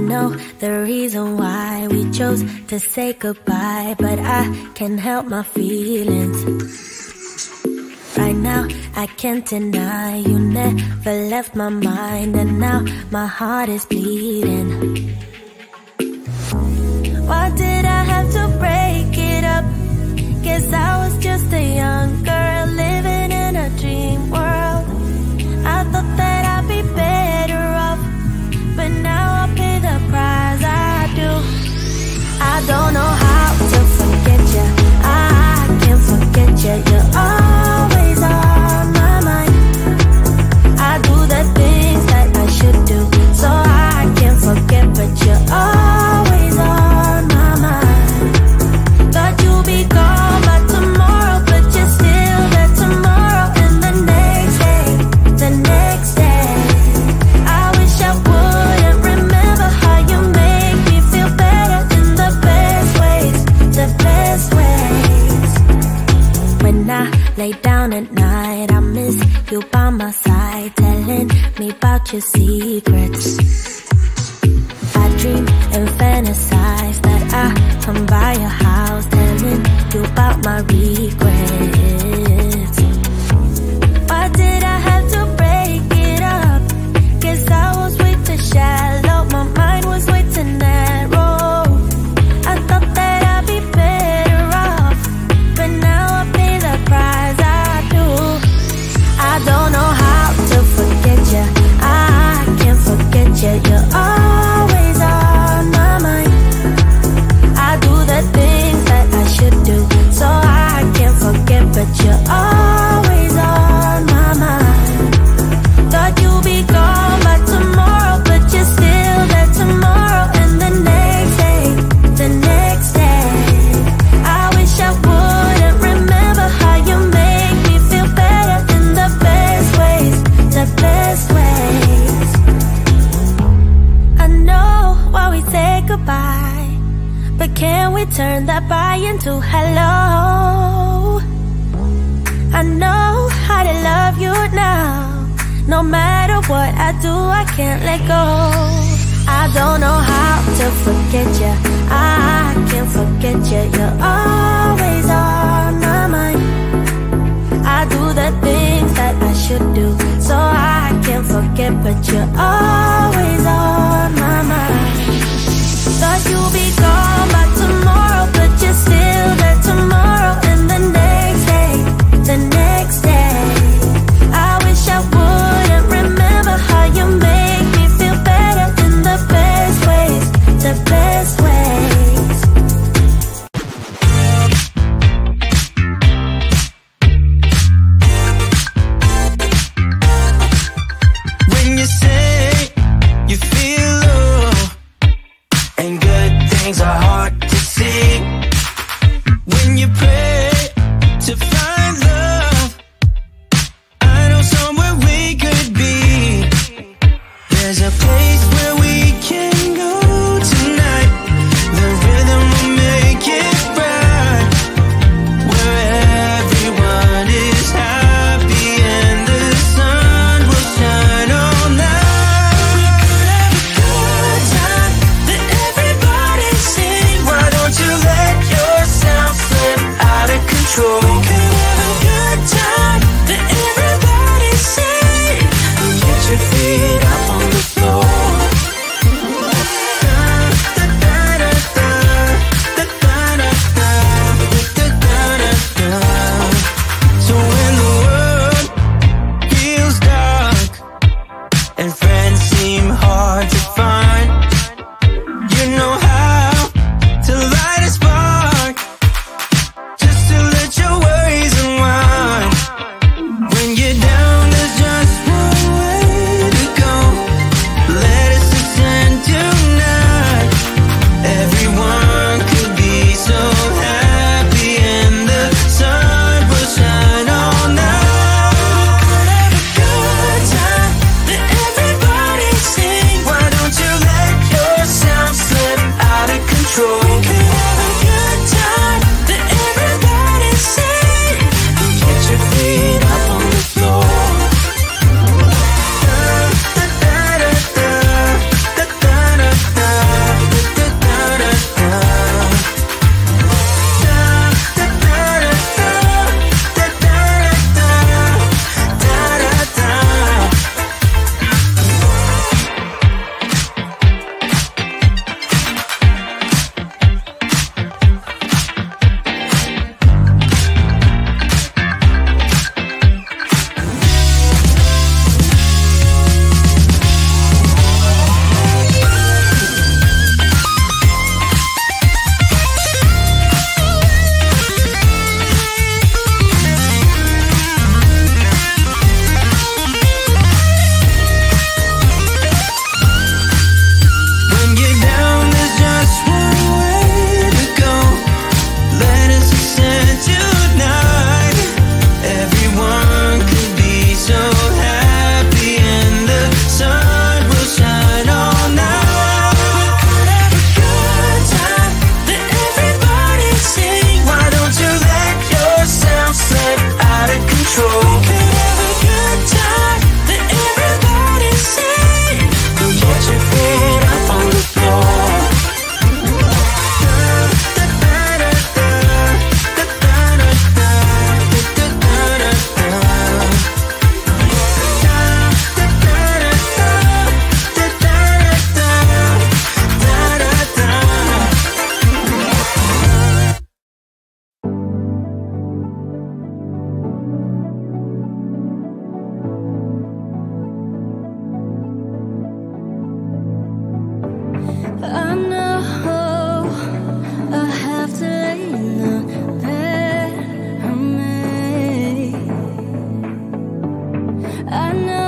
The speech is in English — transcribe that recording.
know the reason why we chose to say goodbye, but I can't help my feelings. Right now, I can't deny you never left my mind, and now my heart is bleeding. Why did I have to break it up? Guess I was just a young girl living in a dream world. I thought that I'd be better off, but now I pay the price. I do. I don't know how to forget you. I can't forget you. You're always on my mind. I do the things that I should do, so I can't forget, but you're always on my mind. Thought you'd be gone by tomorrow, but you're still there tomorrow, and the next day, the next day. I wish I wouldn't remember how you make me feel better in the best ways, the best ways. When I lay down at night, I miss you by my side, telling me about your secrets. I dream and fantasize that I come by your house, telling you about my regrets. Why did I have to break it up? Guess I was way too shallow, my mind was way too narrow. I thought that I'd be better off, but now I pay the price. I do. I don't know how to forget you. I can't forget you. You're always on my mind. I do the things that I should do, so I can't forget, but you're always on my mind. Thought you'd be gone by tomorrow, but you're still there tomorrow, and the next day, the next day. I wish I wouldn't remember how you make me feel better in the best ways, the best ways. I know why we say goodbye, but can we turn that bye into hello? I know how to love you now. No matter what I do, I can't let go. I don't know how to forget you. I can't forget you. You're always on my mind. I do the things that I should do, so I can't forget, but you're always on my mind. Thought you'd be gone by tomorrow, but you're still there tomorrow, and the next day, the next day. I wish I wouldn't remember how you make me feel better in the best ways, the best ways. When you say you feel low and good things are hard to see, when you pray to find love, I know somewhere we could be. There's a place where we can go tonight. The rhythm will make it right, where everyone is happy and the sun will shine all night. We could have a good time that everybody sing. Why don't you let yourself slip out of control? We could have a good time that everybody sing. Get your feet up on the floor. I know